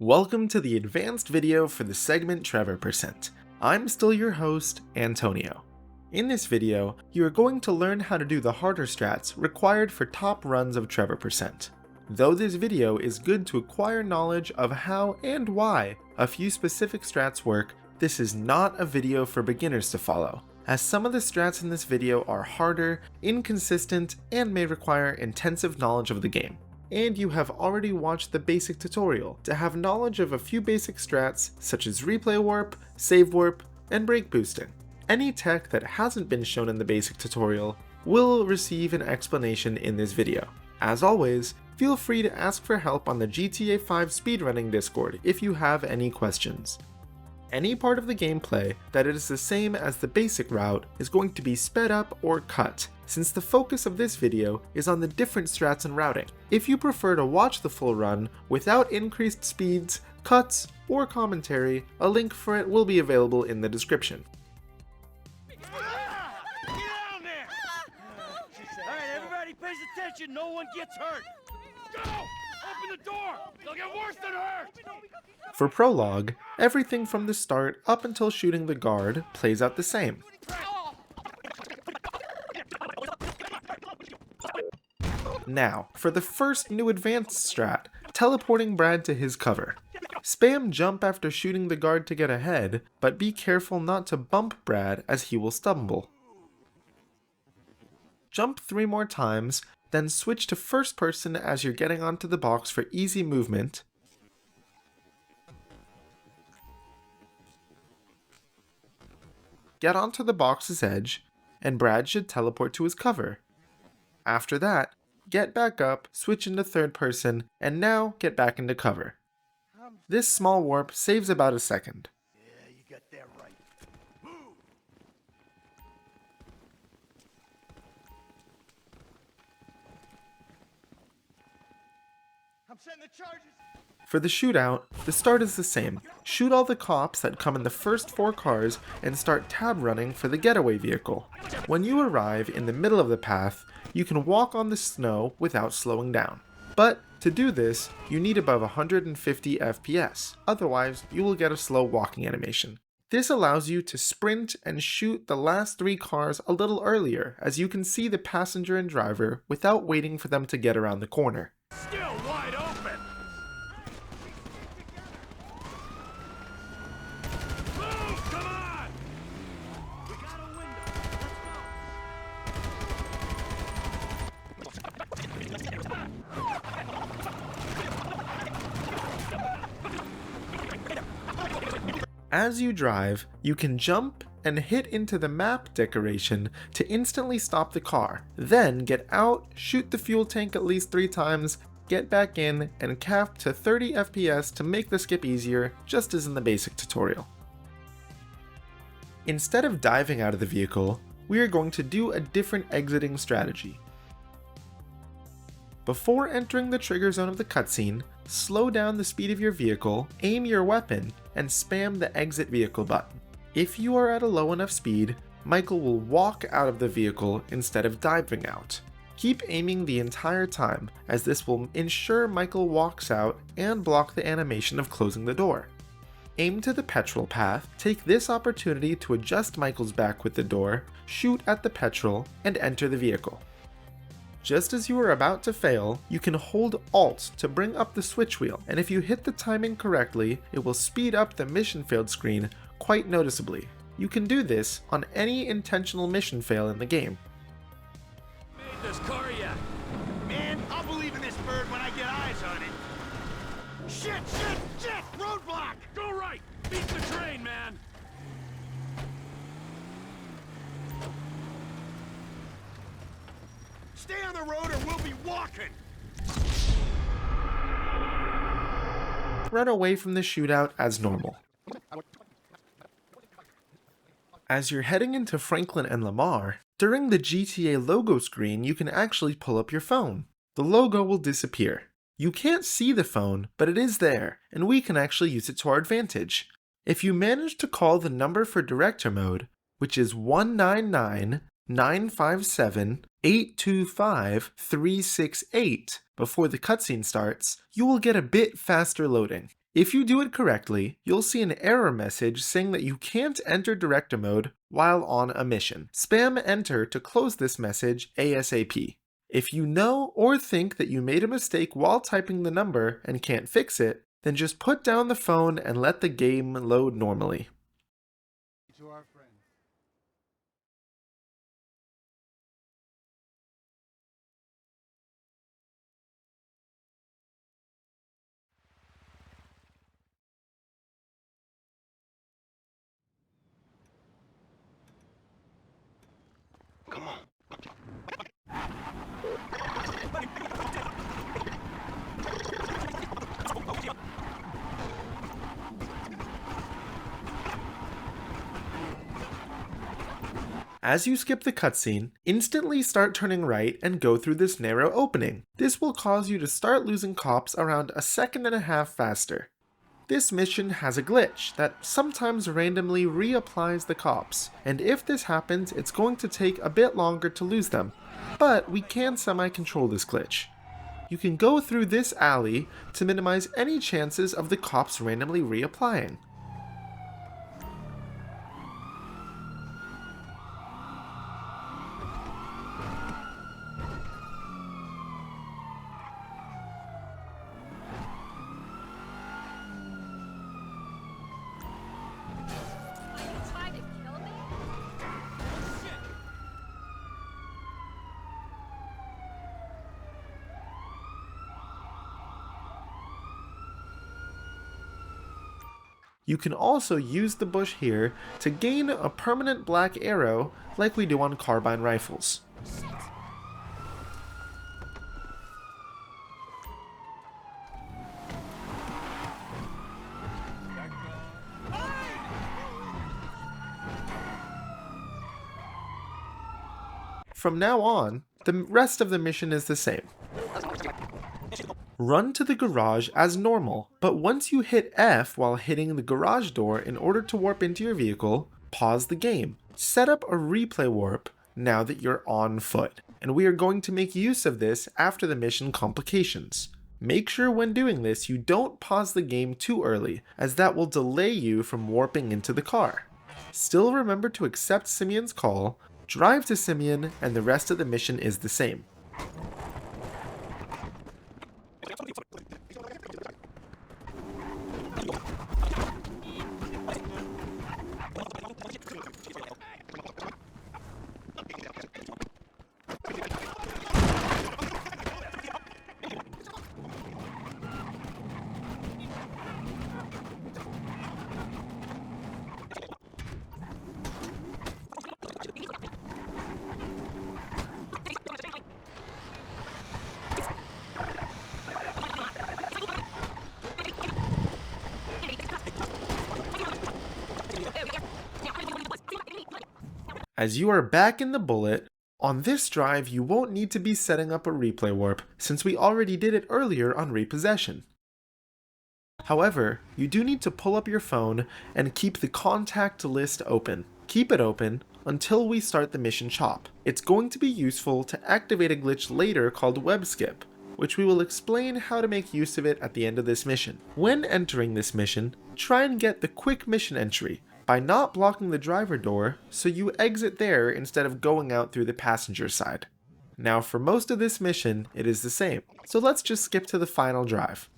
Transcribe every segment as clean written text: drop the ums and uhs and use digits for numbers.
Welcome to the advanced video for the segment Trevor %. I'm still your host, Antonio. In this video, you are going to learn how to do the harder strats required for top runs of Trevor %. Though this video is good to acquire knowledge of how and why a few specific strats work, this is not a video for beginners to follow, as some of the strats in this video are harder, inconsistent, and may require intensive knowledge of the game. And you have already watched the basic tutorial to have knowledge of a few basic strats such as replay warp, save warp, and brake boosting. Any tech that hasn't been shown in the basic tutorial will receive an explanation in this video. As always, feel free to ask for help on the GTA 5 speedrunning Discord if you have any questions. Any part of the gameplay that is the same as the basic route is going to be sped up or cut, since the focus of this video is on the different strats and routing. If you prefer to watch the full run without increased speeds, cuts, or commentary, a link for it will be available in the description. Get down there! Alright, everybody pays attention, no one gets hurt! Go! Open the door! They'll get worse than hurt! For prologue, everything from the start up until shooting the guard plays out the same. Now, for the first new advanced strat, teleporting Brad to his cover. Spam jump after shooting the guard to get ahead, but be careful not to bump Brad as he will stumble. Jump 3 more times, then switch to first person as you're getting onto the box for easy movement. Get onto the box's edge, and Brad should teleport to his cover. After that, get back up, switch into third person, and now get back into cover. This small warp saves about a second. Yeah, you got that right. Move! I'm setting the charges! For the shootout, the start is the same. Shoot all the cops that come in the first 4 cars and start tab running for the getaway vehicle. When you arrive in the middle of the path, you can walk on the snow without slowing down. But to do this, you need above 150 FPS, otherwise you will get a slow walking animation. This allows you to sprint and shoot the last 3 cars a little earlier, as you can see the passenger and driver without waiting for them to get around the corner. Still wide open! Move! Come on! We got a window. As you drive, you can jump and hit into the map decoration to instantly stop the car. Then get out, shoot the fuel tank at least 3 times, get back in, and cap to 30 FPS to make the skip easier, just as in the basic tutorial. Instead of diving out of the vehicle, we are going to do a different exiting strategy. Before entering the trigger zone of the cutscene, slow down the speed of your vehicle, aim your weapon, and spam the exit vehicle button. If you are at a low enough speed, Michael will walk out of the vehicle instead of diving out. Keep aiming the entire time, as this will ensure Michael walks out and block the animation of closing the door. Aim to the petrol path, take this opportunity to adjust Michael's back with the door, shoot at the petrol, and enter the vehicle. Just as you are about to fail, you can hold Alt to bring up the switch wheel, and if you hit the timing correctly, it will speed up the mission failed screen quite noticeably. You can do this on any intentional mission fail in the game. Made this car yet? Man, I'll believe in this bird when I get eyes on it. Shit! Roadblock! Go right! Beat the train, man! Stay on the road or we'll be walking! Run away from the shootout as normal. As you're heading into Franklin and Lamar, during the GTA logo screen you can actually pull up your phone. The logo will disappear. You can't see the phone, but it is there, and we can actually use it to our advantage. If you manage to call the number for director mode, which is 199-957-825-368 before the cutscene starts, you will get a bit faster loading. If you do it correctly, you'll see an error message saying that you can't enter director mode while on a mission. Spam enter to close this message ASAP. If you know or think that you made a mistake while typing the number and can't fix it, then just put down the phone and let the game load normally. To our friends. Come on. As you skip the cutscene, instantly start turning right and go through this narrow opening. This will cause you to start losing cops around a second and a half faster. This mission has a glitch that sometimes randomly reapplies the cops, and if this happens, it's going to take a bit longer to lose them, but we can semi-control this glitch. You can go through this alley to minimize any chances of the cops randomly reapplying. You can also use the bush here to gain a permanent black arrow like we do on Carbine rifles. From now on, the rest of the mission is the same. Run to the garage as normal, but once you hit F while hitting the garage door in order to warp into your vehicle, pause the game. Set up a replay warp now that you're on foot, and we are going to make use of this after the mission complications. Make sure when doing this you don't pause the game too early, as that will delay you from warping into the car. Still remember to accept Simeon's call, drive to Simeon, and the rest of the mission is the same. As you are back in the bullet, on this drive you won't need to be setting up a replay warp since we already did it earlier on repossession. However, you do need to pull up your phone and keep the contact list open. Keep it open until we start the mission chop. It's going to be useful to activate a glitch later called web skip, which we will explain how to make use of it at the end of this mission. When entering this mission, try and get the quick mission entry by not blocking the driver door, so you exit there instead of going out through the passenger side. Now for most of this mission, it is the same, so let's just skip to the final drive.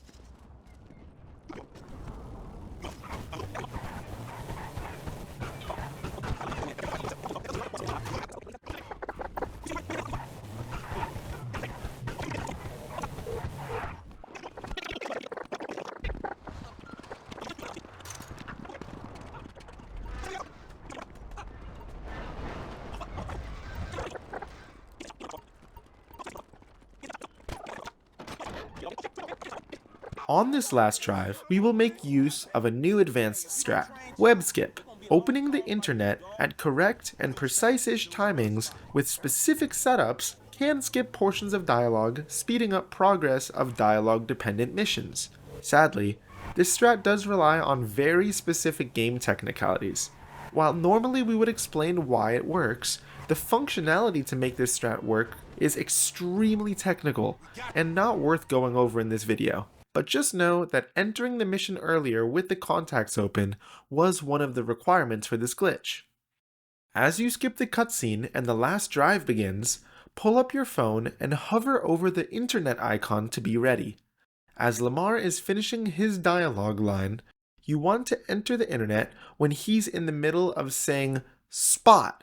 On this last drive, we will make use of a new advanced strat, web skip, opening the internet at correct and precise-ish timings with specific setups can skip portions of dialogue, speeding up progress of dialogue-dependent missions. Sadly, this strat does rely on very specific game technicalities. While normally we would explain why it works, the functionality to make this strat work is extremely technical and not worth going over in this video. but just know that entering the mission earlier with the contacts open was one of the requirements for this glitch. As you skip the cutscene and the last drive begins, pull up your phone and hover over the internet icon to be ready. As Lamar is finishing his dialogue line, you want to enter the internet when he's in the middle of saying "spot"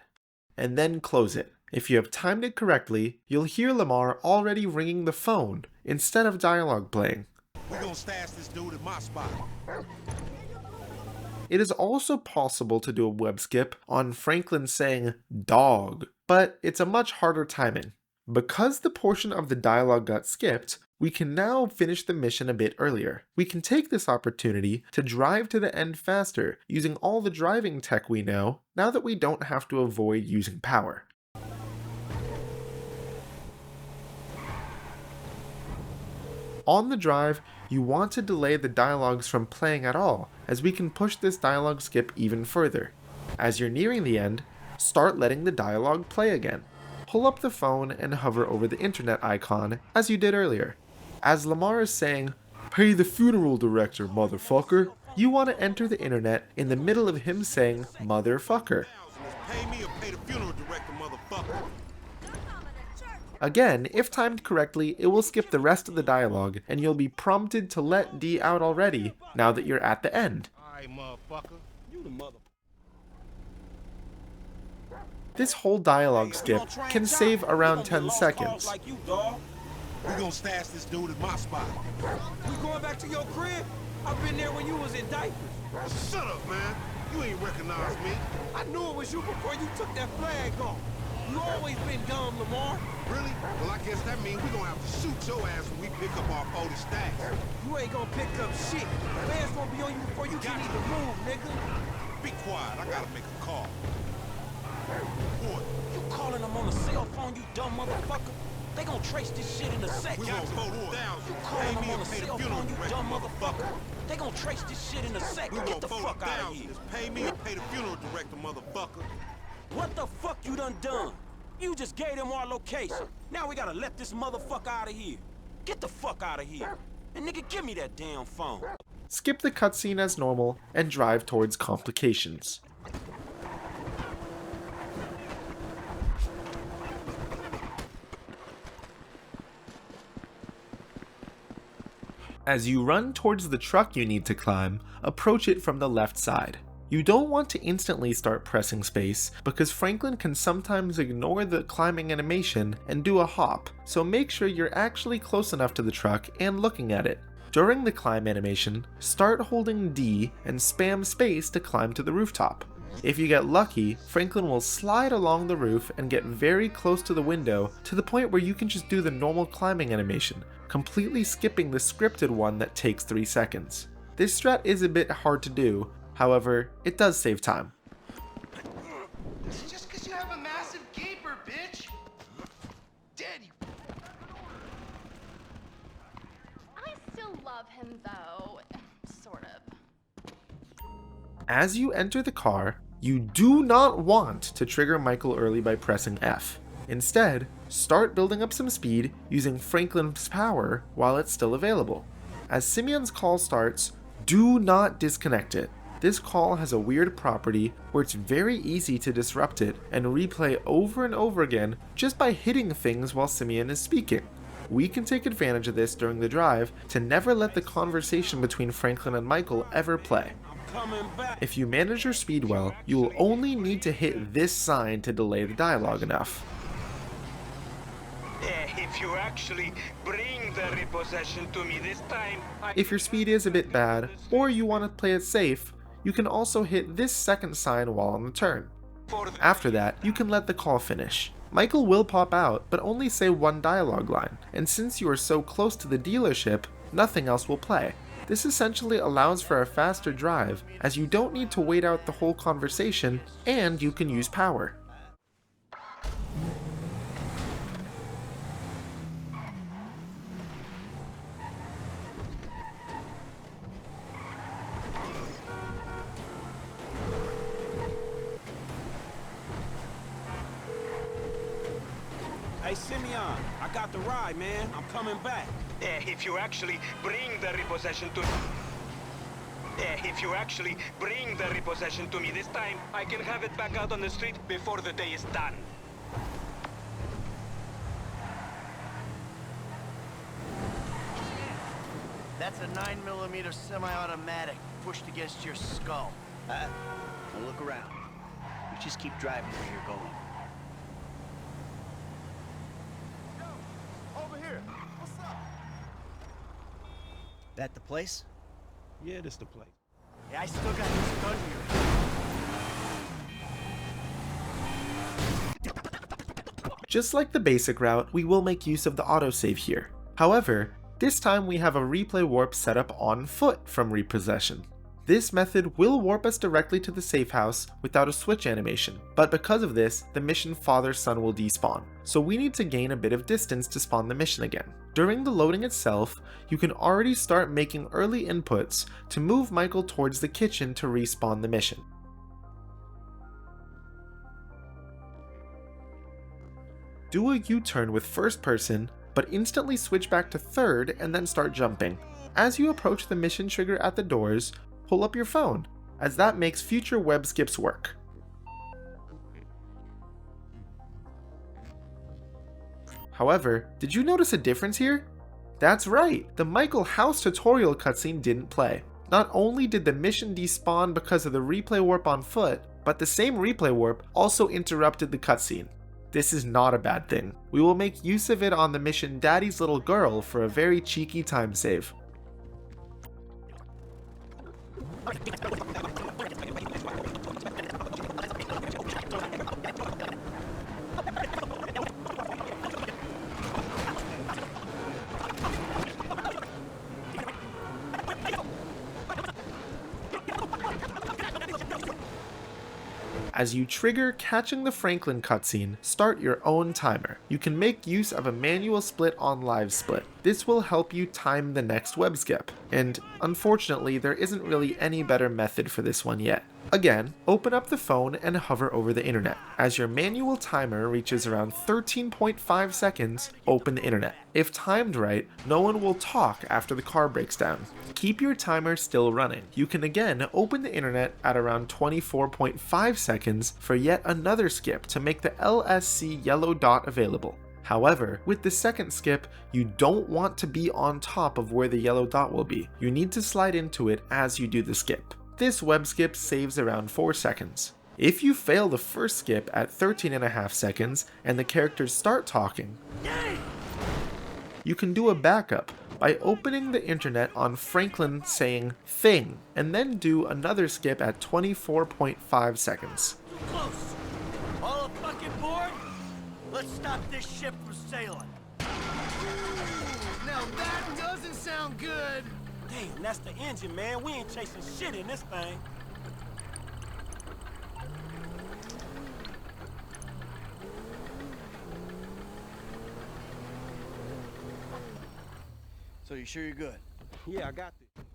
and then close it. If you have timed it correctly, you'll hear Lamar already ringing the phone instead of dialogue playing. We're gonna stash this dude at my spot. It is also possible to do a web skip on Franklin saying "dog," but it's a much harder timing. Because the portion of the dialogue got skipped, we can now finish the mission a bit earlier. We can take this opportunity to drive to the end faster using all the driving tech we know, now that we don't have to avoid using power. On the drive, you want to delay the dialogues from playing at all, as we can push this dialogue skip even further. As you're nearing the end, start letting the dialogue play again. Pull up the phone and hover over the internet icon, as you did earlier. As Lamar is saying, "Pay the funeral director, motherfucker," you want to enter the internet in the middle of him saying "motherfucker." Pay me or pay the funeral director, motherfucker. Again, if timed correctly, it will skip the rest of the dialogue, and you'll be prompted to let D out already, now that you're at the end. Alright, motherfucker. You the mother. This whole dialogue skip can save around 10 seconds. We're gonna stash this dude at my spot. We going back to your crib? I've been there when you was in diapers. Shut up, man. You ain't recognize me. I knew it was you before you took that flag off. You always been dumb, Lamar. Really? Well, I guess that means we're gonna have to shoot your ass when we pick up our 40 stacks. You ain't gonna pick up shit. Man's gonna be on you before you can even move, nigga. Be quiet. I gotta make a call. What? You calling them on a cell phone, you dumb motherfucker? They gonna trace this shit in a second. We want 4,000. You calling them on a cell phone, you dumb motherfucker? They gonna trace this shit in a second. Get the fuck out of here. Just pay me or pay the funeral director, motherfucker. What the fuck you done? You just gave them our location. Now we gotta let this motherfucker out of here. Get the fuck out of here. And nigga, give me that damn phone. Skip the cutscene as normal and drive towards complications. As you run towards the truck you need to climb, approach it from the left side. You don't want to instantly start pressing space because Franklin can sometimes ignore the climbing animation and do a hop, so make sure you're actually close enough to the truck and looking at it. During the climb animation, start holding D and spam space to climb to the rooftop. If you get lucky, Franklin will slide along the roof and get very close to the window to the point where you can just do the normal climbing animation, completely skipping the scripted one that takes 3 seconds. This strat is a bit hard to do, however, it does save time. It's just because you have a massive gaper, bitch! Daddy! I still love him though, sort of. As you enter the car, you do not want to trigger Michael early by pressing F. Instead, start building up some speed using Franklin's power while it's still available. As Simeon's call starts, do not disconnect it. This call has a weird property where it's very easy to disrupt it and replay over and over again just by hitting things while Simeon is speaking. We can take advantage of this during the drive to never let the conversation between Franklin and Michael ever play. If you manage your speed well, you will only need to hit this sign to delay the dialogue enough. If you actually bring the repossession to me this time... If your speed is a bit bad, or you want to play it safe, you can also hit this second sign while on the turn. After that, you can let the call finish. Michael will pop out, but only say one dialogue line, and since you are so close to the dealership, nothing else will play. This essentially allows for a faster drive, as you don't need to wait out the whole conversation, and you can use power. Hey, Simeon, I got the ride, man. I'm coming back. If you actually bring the repossession to... If you actually bring the repossession to me this time, I can have it back out on the street before the day is done. That's a 9mm semi-automatic pushed against your skull. Now look around. You just keep driving where you're going. Over here. What's up? That the place? Yeah, this the place. Yeah, I still got this gun here. Just like the basic route, we will make use of the autosave here. However, this time we have a replay warp set up on foot from repossession. This method will warp us directly to the safe house without a switch animation, but because of this, the mission father-son will despawn, so we need to gain a bit of distance to spawn the mission again. During the loading itself, you can already start making early inputs to move Michael towards the kitchen to respawn the mission. Do a U-turn with first person, but instantly switch back to third and then start jumping. As you approach the mission trigger at the doors, pull up your phone, as that makes future web skips work. However, did you notice a difference here? That's right, the Michael house tutorial cutscene didn't play. Not only did the mission despawn because of the replay warp on foot, but the same replay warp also interrupted the cutscene. This is not a bad thing. We will make use of it on the mission Daddy's Little Girl for a very cheeky time save. As you trigger catching the Franklin cutscene, start your own timer. You can make use of a manual split on live split. This will help you time the next web skip, and unfortunately there isn't really any better method for this one yet. Again, open up the phone and hover over the internet. As your manual timer reaches around 13.5 seconds, open the internet. If timed right, no one will talk after the car breaks down. Keep your timer still running. You can again open the internet at around 24.5 seconds for yet another skip to make the LSC yellow dot available. However, with the second skip, you don't want to be on top of where the yellow dot will be. You need to slide into it as you do the skip. This web skip saves around 4 seconds. If you fail the first skip at 13.5 seconds and the characters start talking, you can do a backup by opening the internet on Franklin saying thing, and then do another skip at 24.5 seconds. Close. All fucking board? Let's stop this ship from sailing. Now that doesn't sound good. Damn, that's the engine, man. We ain't chasing shit in this thing. So you sure you're good? Yeah, I got this.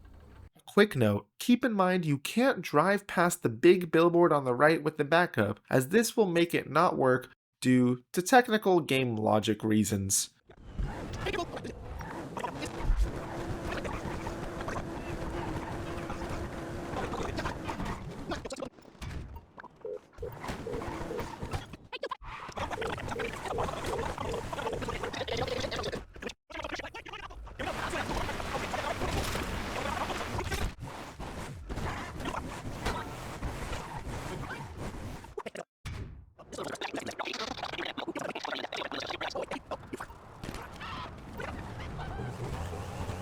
Quick note, keep in mind you can't drive past the big billboard on the right with the backup, as this will make it not work due to technical game logic reasons.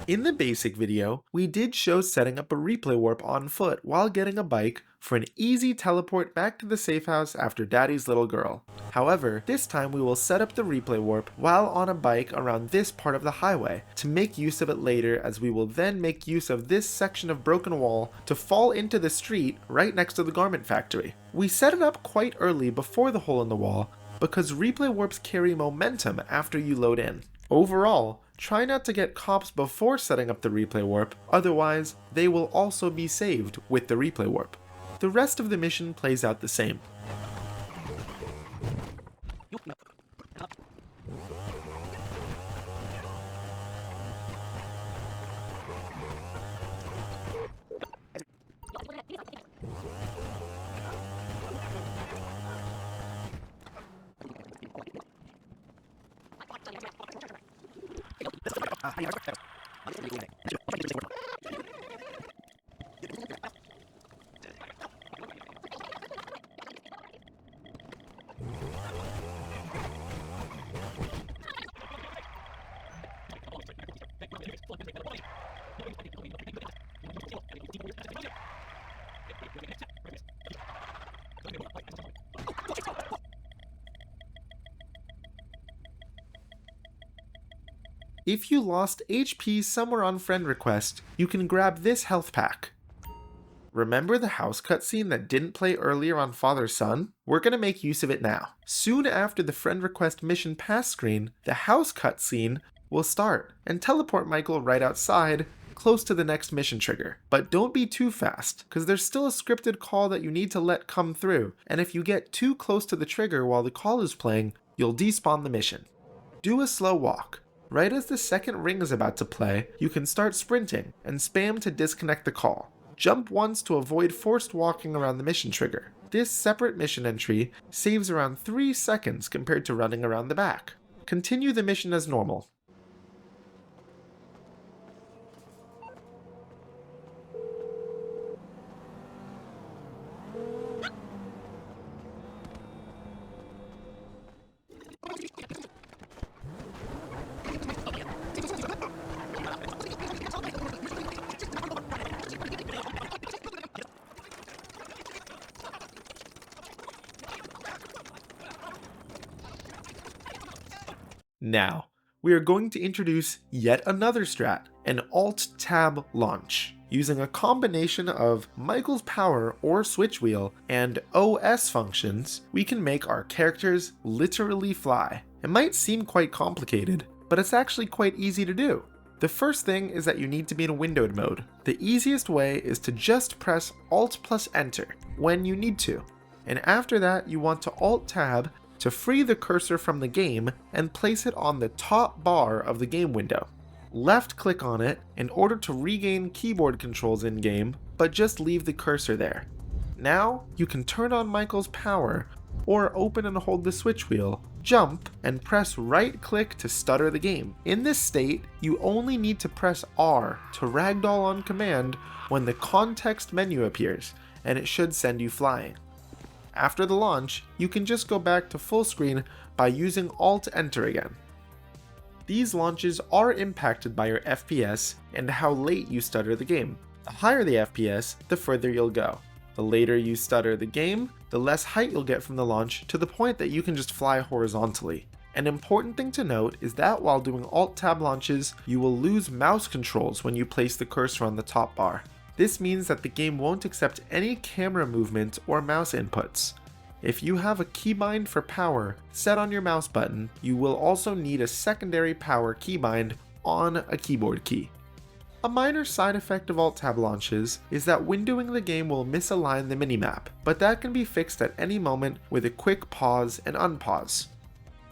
In the basic video, we did show setting up a replay warp on foot while getting a bike for an easy teleport back to the safe house after Daddy's Little Girl. However, this time we will set up the replay warp while on a bike around this part of the highway to make use of it later, as we will then make use of this section of broken wall to fall into the street right next to the garment factory. We set it up quite early before the hole in the wall because replay warps carry momentum after you load in. Overall, try not to get cops before setting up the replay warp, otherwise they will also be saved with the replay warp. The rest of the mission plays out the same. If you lost HP somewhere on friend request, you can grab this health pack. Remember the house cutscene that didn't play earlier on Father-Son? We're going to make use of it now. Soon after the friend request mission pass screen, the house cutscene will start and teleport Michael right outside, close to the next mission trigger. But don't be too fast, because there's still a scripted call that you need to let come through, and if you get too close to the trigger while the call is playing, you'll despawn the mission. Do a slow walk. Right as the second ring is about to play, you can start sprinting and spam to disconnect the call. Jump once to avoid forced walking around the mission trigger. This separate mission entry saves around 3 seconds compared to running around the back. Continue the mission as normal. Now, we are going to introduce yet another strat, an Alt-Tab Launch. Using a combination of Michael's power or switch wheel and OS functions, we can make our characters literally fly. It might seem quite complicated, but it's actually quite easy to do. The first thing is that you need to be in windowed mode. The easiest way is to just press Alt plus Enter when you need to. And after that, you want to Alt-Tab to free the cursor from the game and place it on the top bar of the game window. Left click on it in order to regain keyboard controls in game, but just leave the cursor there. Now you can turn on Michael's power or open and hold the switch wheel, jump, and press right click to stutter the game. In this state, you only need to press R to ragdoll on command when the context menu appears, and it should send you flying. After the launch, you can just go back to full screen by using Alt-Enter again. These launches are impacted by your FPS and how late you stutter the game. The higher the FPS, the further you'll go. The later you stutter the game, the less height you'll get from the launch to the point that you can just fly horizontally. An important thing to note is that while doing Alt-Tab launches, you will lose mouse controls when you place the cursor on the top bar. This means that the game won't accept any camera movement or mouse inputs. If you have a keybind for power set on your mouse button, you will also need a secondary power keybind on a keyboard key. A minor side effect of Alt-Tab launches is that windowing the game will misalign the minimap, but that can be fixed at any moment with a quick pause and unpause.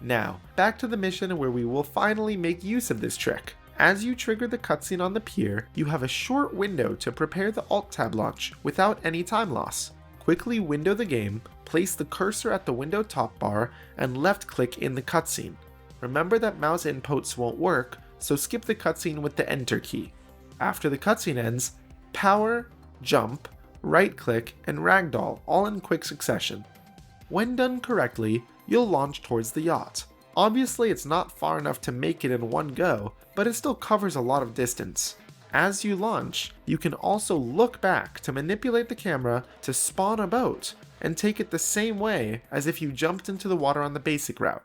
Now, back to the mission where we will finally make use of this trick. As you trigger the cutscene on the pier, you have a short window to prepare the Alt-Tab launch without any time loss. Quickly window the game, place the cursor at the window top bar, and left click in the cutscene. Remember that mouse inputs won't work, so skip the cutscene with the Enter key. After the cutscene ends, power, jump, right click, and ragdoll all in quick succession. When done correctly, you'll launch towards the yacht. Obviously it's not far enough to make it in one go, but it still covers a lot of distance. As you launch, you can also look back to manipulate the camera to spawn a boat and take it the same way as if you jumped into the water on the basic route.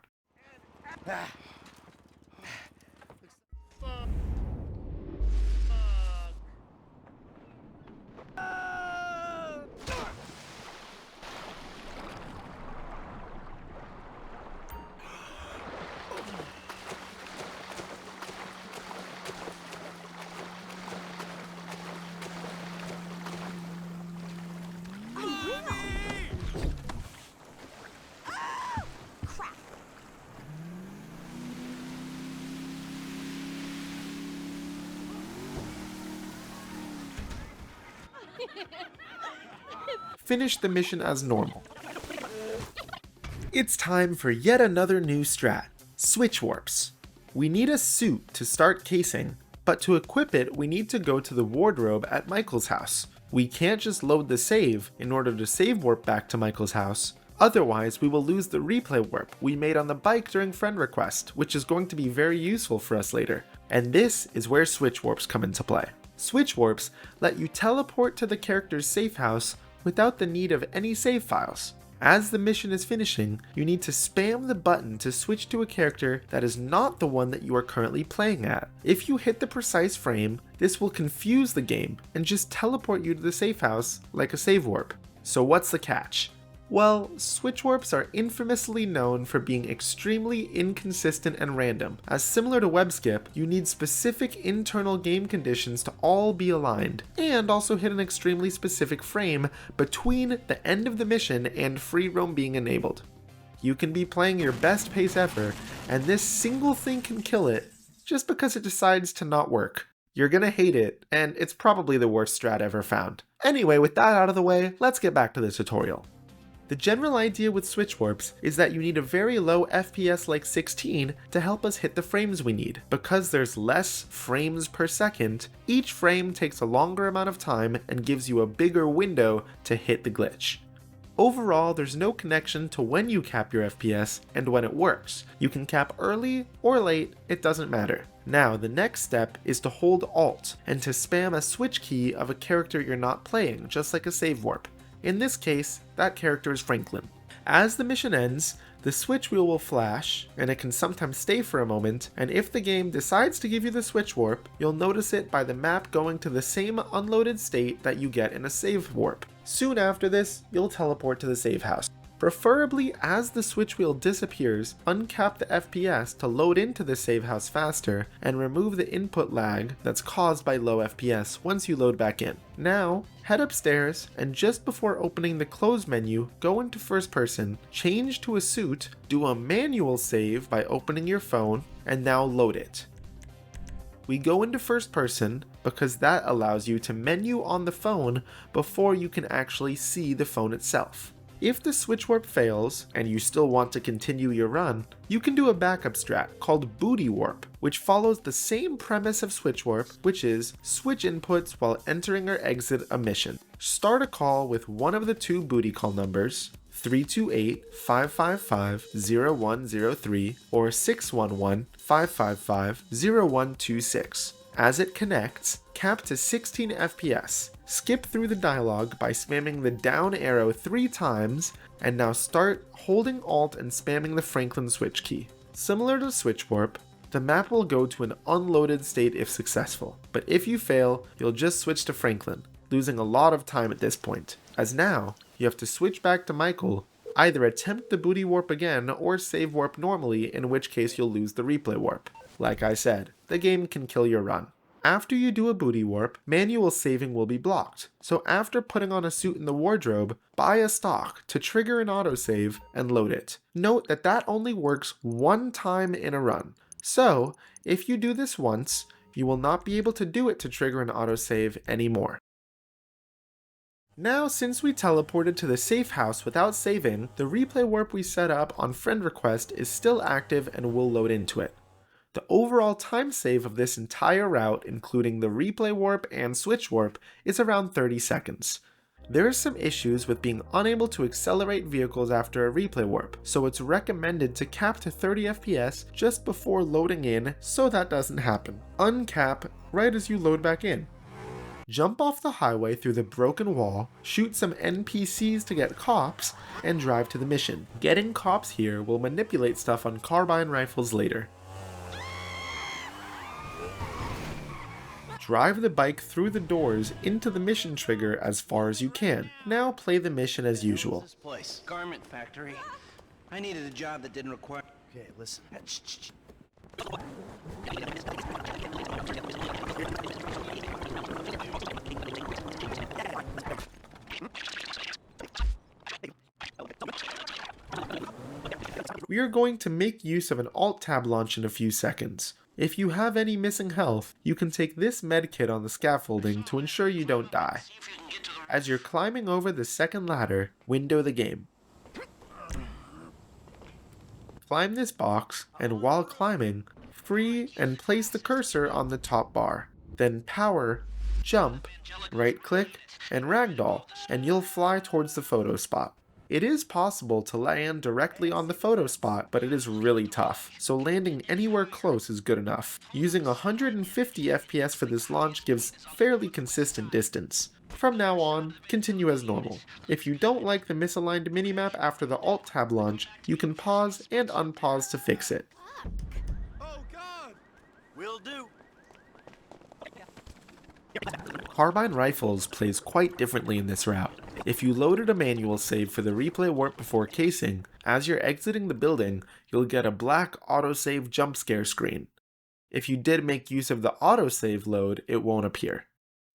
Finish the mission as normal. It's time for yet another new strat, Switchwarps. We need a suit to start casing, but to equip it we need to go to the wardrobe at Michael's house. We can't just load the save in order to save warp back to Michael's house. Otherwise, we will lose the replay warp we made on the bike during friend request, which is going to be very useful for us later. And this is where Switchwarps come into play. Switchwarps let you teleport to the character's safe house without the need of any save files. As the mission is finishing, you need to spam the button to switch to a character that is not the one that you are currently playing at. If you hit the precise frame, this will confuse the game and just teleport you to the safe house like a save warp. So what's the catch? Well, Switchwarps are infamously known for being extremely inconsistent and random, as similar to WebSkip, you need specific internal game conditions to all be aligned, and also hit an extremely specific frame between the end of the mission and free roam being enabled. You can be playing your best pace ever, and this single thing can kill it just because it decides to not work. You're gonna hate it, and it's probably the worst strat ever found. Anyway, with that out of the way, let's get back to the tutorial. The general idea with Switchwarps is that you need a very low FPS like 16 to help us hit the frames we need. Because there's less frames per second, each frame takes a longer amount of time and gives you a bigger window to hit the glitch. Overall, there's no connection to when you cap your FPS and when it works. You can cap early or late, it doesn't matter. Now, the next step is to hold Alt and to spam a switch key of a character you're not playing, just like a save warp. In this case, that character is Franklin. As the mission ends, the switch wheel will flash, and it can sometimes stay for a moment, and if the game decides to give you the switch warp, you'll notice it by the map going to the same unloaded state that you get in a save warp. Soon after this, you'll teleport to the save house. Preferably, as the switch wheel disappears, uncap the FPS to load into the save house faster and remove the input lag that's caused by low FPS once you load back in. Now, head upstairs and just before opening the close menu, go into first person, change to a suit, do a manual save by opening your phone, and now load it. We go into first person because that allows you to menu on the phone before you can actually see the phone itself. If the switch warp fails, and you still want to continue your run, you can do a backup strat called Bootywarp, which follows the same premise of switch warp, which is switch inputs while entering or exit a mission. Start a call with one of the two booty call numbers, 328-555-0103 or 611-555-0126. As it connects, cap to 16 FPS. Skip through the dialogue by spamming the down arrow 3 times, and now start holding Alt and spamming the Franklin switch key. Similar to Switchwarp, the map will go to an unloaded state if successful, but if you fail, you'll just switch to Franklin, losing a lot of time at this point, as now you have to switch back to Michael, either attempt the booty warp again or save warp normally, in which case you'll lose the replay warp. Like I said, the game can kill your run. After you do a booty warp, manual saving will be blocked, so after putting on a suit in the wardrobe, buy a stock to trigger an autosave and load it. Note that that only works one time in a run, so if you do this once, you will not be able to do it to trigger an autosave anymore. Now, since we teleported to the safe house without saving, the replay warp we set up on friend request is still active and will load into it. The overall time save of this entire route, including the replay warp and switch warp, is around 30 seconds. There are some issues with being unable to accelerate vehicles after a replay warp, so it's recommended to cap to 30 FPS just before loading in so that doesn't happen. Uncap right as you load back in. Jump off the highway through the broken wall, shoot some NPCs to get cops, and drive to the mission. Getting cops here will manipulate stuff on Carbine rifles later. Drive the bike through the doors into the mission trigger as far as you can. Now play the mission as usual. This place, garment factory. I needed a job that didn't require. Okay, listen. We are going to make use of an Alt-Tab launch in a few seconds. If you have any missing health, you can take this medkit on the scaffolding to ensure you don't die. As you're climbing over the second ladder, window the game. Climb this box, and while climbing, free and place the cursor on the top bar. Then power, jump, right click, and ragdoll, and you'll fly towards the photo spot. It is possible to land directly on the photo spot, but it is really tough, so landing anywhere close is good enough. Using 150 FPS for this launch gives fairly consistent distance. From now on, continue as normal. If you don't like the misaligned minimap after the Alt-Tab launch, you can pause and unpause to fix it. Oh, God! Will do. Carbine Rifles plays quite differently in this route. If you loaded a manual save for the replay warp before casing, as you're exiting the building, you'll get a black autosave jump scare screen. If you did make use of the autosave load, it won't appear.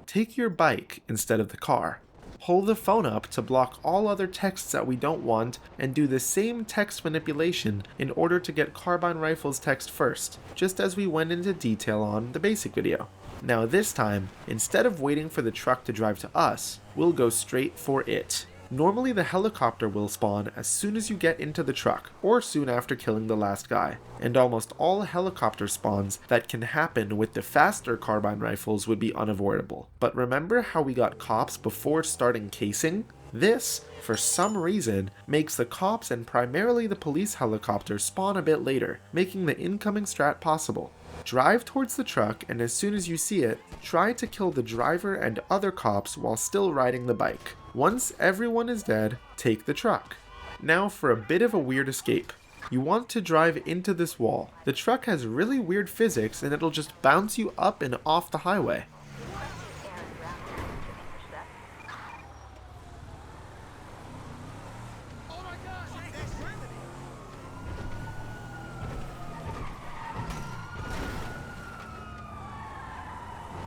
Take your bike instead of the car. Hold the phone up to block all other texts that we don't want, and do the same text manipulation in order to get Carbine Rifles text first, just as we went into detail on the basic video. Now this time, instead of waiting for the truck to drive to us, we'll go straight for it. Normally the helicopter will spawn as soon as you get into the truck, or soon after killing the last guy, and almost all helicopter spawns that can happen with the faster Carbine Rifles would be unavoidable. But remember how we got cops before starting casing? This, for some reason, makes the cops and primarily the police helicopter spawn a bit later, making the incoming strat possible. Drive towards the truck, and as soon as you see it, try to kill the driver and other cops while still riding the bike. Once everyone is dead, take the truck. Now for a bit of a weird escape. You want to drive into this wall. The truck has really weird physics and it'll just bounce you up and off the highway.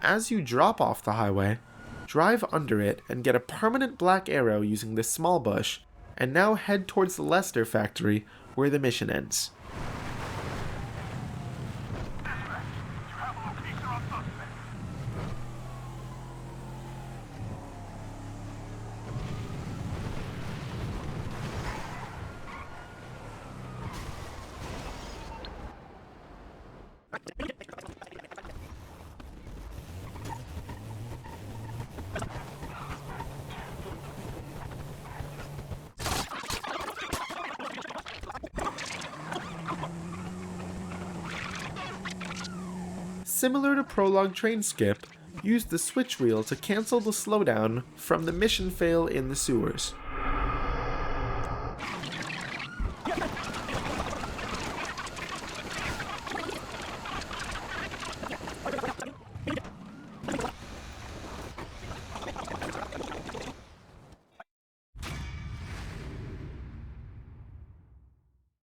As you drop off the highway, drive under it and get a permanent black arrow using this small bush, and now head towards the Lester factory where the mission ends. Similar to Prologue Train Skip, use the switch wheel to cancel the slowdown from the mission fail in the sewers.